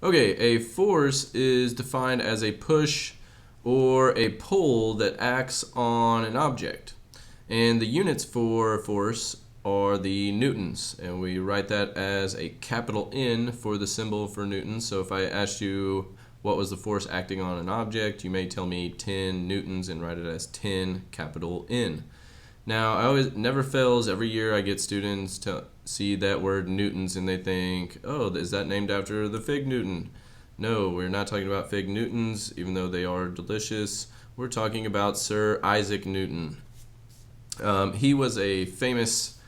Okay, a force is defined as a push or a pull that acts on an object. And the units for force are the newtons, and we write that as a capital N for the symbol for newtons. So if I asked you what was the force acting on an object, you may tell me 10 newtons and write it as 10 capital N. Now, I always never fails. Every year I get students to see that word newtons and they think, oh, is that named after the fig Newton? No, we're not talking about fig Newtons, even though they are delicious. We're talking about Sir Isaac Newton. He was a famous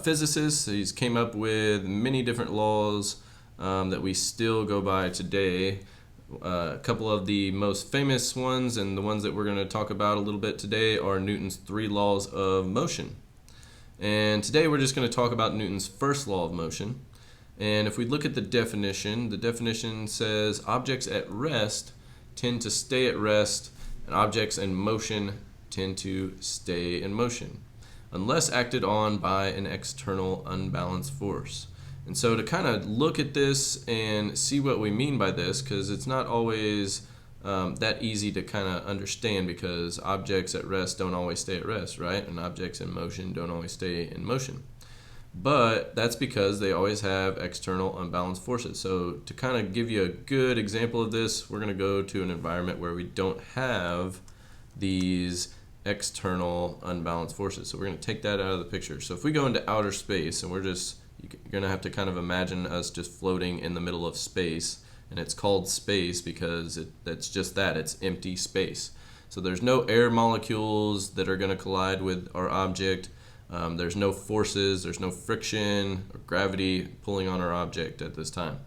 physicist. He's came up with many different laws that we still go by today. A couple of the most famous ones and the ones that we're going to talk about a little bit today are Newton's 3 laws of motion. And today we're just going to talk about Newton's first law of motion. And if we look at the definition says objects at rest tend to stay at rest, and objects in motion tend to stay in motion, unless acted on by an external unbalanced force. And so to kind of look at this and see what we mean by this, because it's not always that easy to kind of understand, because objects at rest don't always stay at rest, right? And objects in motion don't always stay in motion. But that's because they always have external unbalanced forces. So to kind of give you a good example of this, we're going to go to an environment where we don't have these external unbalanced forces. So we're going to take that out of the picture. So if we go into outer space, and you're going to have to kind of imagine us just floating in the middle of space, and it's called space because that's just that, it's empty space. So there's no air molecules that are going to collide with our object. There's no forces, there's no friction or gravity pulling on our object at this time.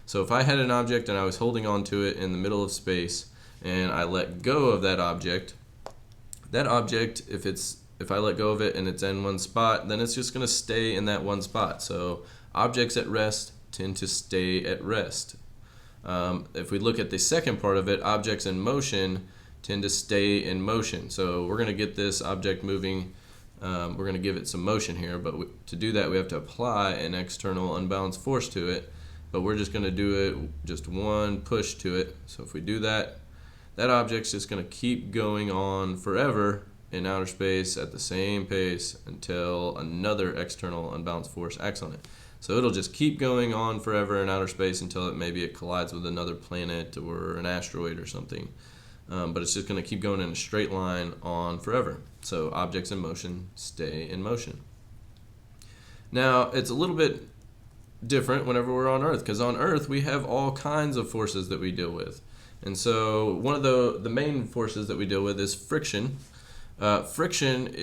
So if I had an object and I was holding on to it in the middle of space and I let go of that object, if I let go of it and it's in one spot, then it's just going to stay in that one spot. So objects at rest tend to stay at rest. If we look at the second part of it, objects in motion tend to stay in motion. So we're going to get this object moving. We're going to give it some motion here, but to do that we have to apply an external unbalanced force to it, but we're just going to do it just one push to it. So if we do that, that object's just going to keep going on forever in outer space at the same pace until another external unbalanced force acts on it. So it'll just keep going on forever in outer space until maybe it collides with another planet or an asteroid or something. But it's just going to keep going in a straight line on forever. So objects in motion stay in motion. Now, it's a little bit different whenever we're on Earth, because on Earth we have all kinds of forces that we deal with. And so one of the main forces that we deal with is friction. Friction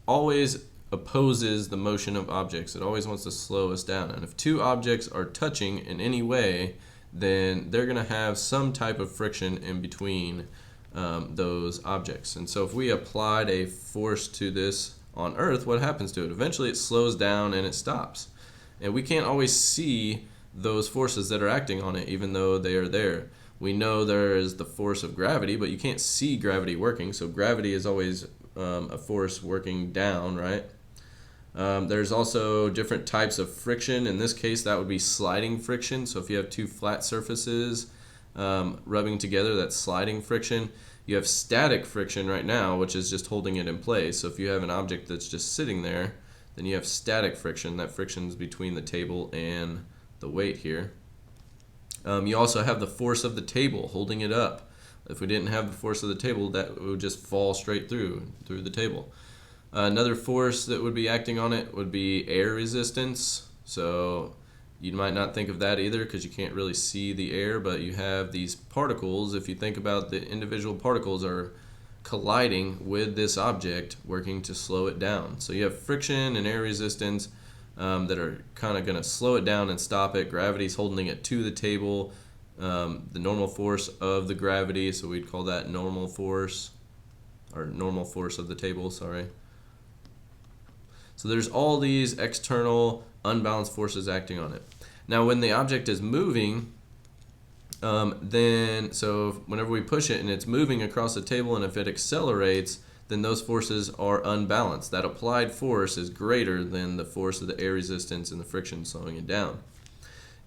always opposes the motion of objects. It always wants to slow us down. And if two objects are touching in any way, then they're going to have some type of friction in between those objects. And so if we applied a force to this on Earth, what happens to it? Eventually it slows down and it stops. And we can't always see those forces that are acting on it, even though they are there. We know there is the force of gravity, but you can't see gravity working. So gravity is always a force working down, right? There's also different types of friction. In this case, that would be sliding friction. So if you have two flat surfaces rubbing together, that's sliding friction. You have static friction right now, which is just holding it in place. So if you have an object that's just sitting there, then you have static friction. That friction is between the table and the weight here. You also have the force of the table holding it up. If we didn't have the force of the table, that would just fall straight through the table. Another force that would be acting on it would be air resistance. So you might not think of that either because you can't really see the air, but you have these particles. If you think about the individual particles are colliding with this object, working to slow it down. So you have friction and air resistance that are kind of going to slow it down and stop it. Gravity's holding it to the table. The normal force of the gravity, so we'd call that normal force, or normal force of the table, sorry. So there's all these external unbalanced forces acting on it. Now when the object is moving, so whenever we push it and it's moving across the table, and if it accelerates, then those forces are unbalanced. That applied force is greater than the force of the air resistance and the friction slowing it down.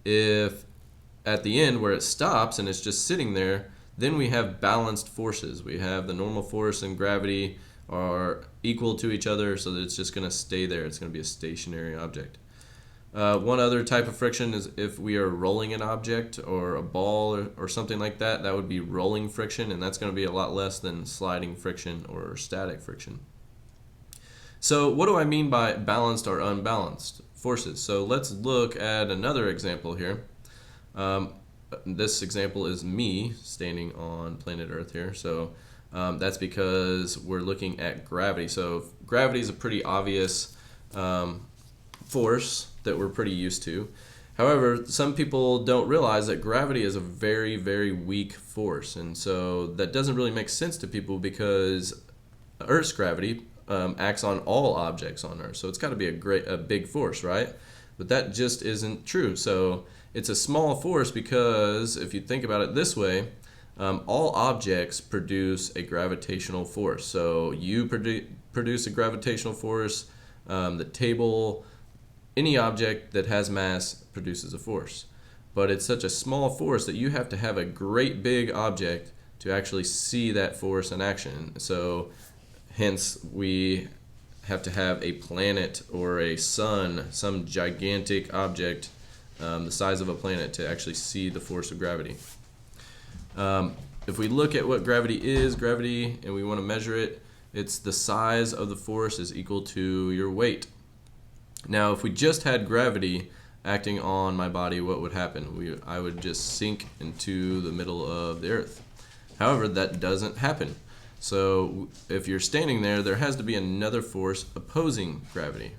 If at the end where it stops and it's just sitting there, then we have balanced forces. We have the normal force and gravity are equal to each other, so that it's just going to stay there. It's going to be a stationary object. One other type of friction is if we are rolling an object or a ball or something like that, that would be rolling friction, and that's going to be a lot less than sliding friction or static friction. So what do I mean by balanced or unbalanced forces? So let's look at another example here. This example is me standing on planet Earth here. So that's because we're looking at gravity. So gravity is a pretty obvious force that we're pretty used to. However, some people don't realize that gravity is a very, very weak force. And so that doesn't really make sense to people because Earth's gravity acts on all objects on Earth. So it's got to be a big force, right? But that just isn't true. So it's a small force because if you think about it this way, all objects produce a gravitational force. So you produce a gravitational force, the table, any object that has mass produces a force. But it's such a small force that you have to have a great big object to actually see that force in action. So hence we have to have a planet or a sun, some gigantic object the size of a planet to actually see the force of gravity. If we look at what gravity is, and we want to measure it, it's the size of the force is equal to your weight. Now, if we just had gravity acting on my body, what would happen? I would just sink into the middle of the earth. However, that doesn't happen. So if you're standing there, there has to be another force opposing gravity.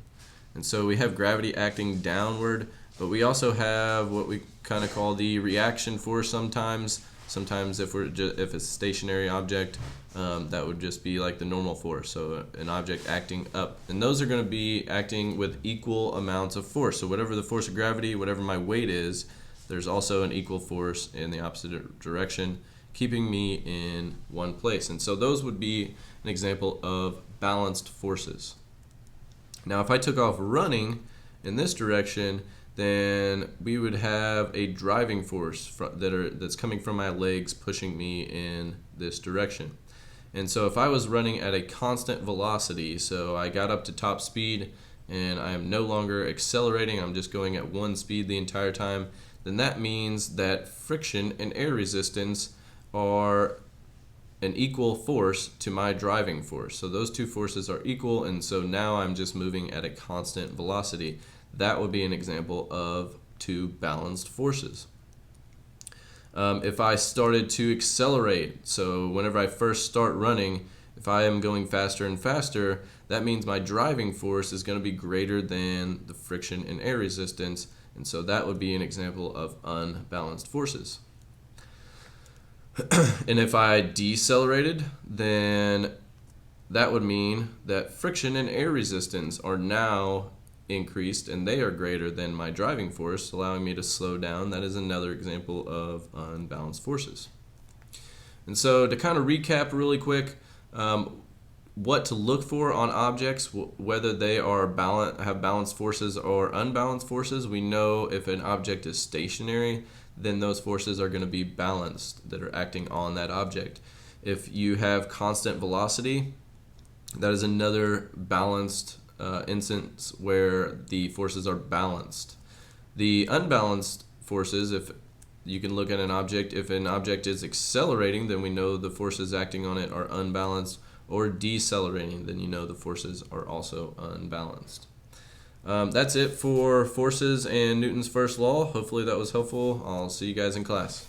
And so we have gravity acting downward, but we also have what we kind of call the reaction force sometimes. Sometimes if it's a stationary object, that would just be like the normal force, so an object acting up. And those are going to be acting with equal amounts of force. So whatever the force of gravity, whatever my weight is, there's also an equal force in the opposite direction, keeping me in one place. And so those would be an example of balanced forces. Now if I took off running in this direction, then we would have a driving force that's coming from my legs pushing me in this direction. And so if I was running at a constant velocity, so I got up to top speed and I am no longer accelerating, I'm just going at one speed the entire time, then that means that friction and air resistance are an equal force to my driving force. So those two forces are equal, and so now I'm just moving at a constant velocity. That would be an example of two balanced forces. If I started to accelerate, so whenever I first start running, if I am going faster and faster, that means my driving force is going to be greater than the friction and air resistance, and so that would be an example of unbalanced forces. And if I decelerated, then that would mean that friction and air resistance are now increased and they are greater than my driving force, allowing me to slow down. That is another example of unbalanced forces. And so to kind of recap really quick, what to look for on objects, whether they are have balanced forces or unbalanced forces. We know if an object is stationary, then those forces are going to be balanced that are acting on that object. If you have constant velocity, that is another balanced instance where the forces are balanced. The unbalanced forces, if you can look at an object, if an object is accelerating, then we know the forces acting on it are unbalanced, or decelerating, then you know the forces are also unbalanced. That's it for forces and Newton's first law. Hopefully that was helpful. I'll see you guys in class.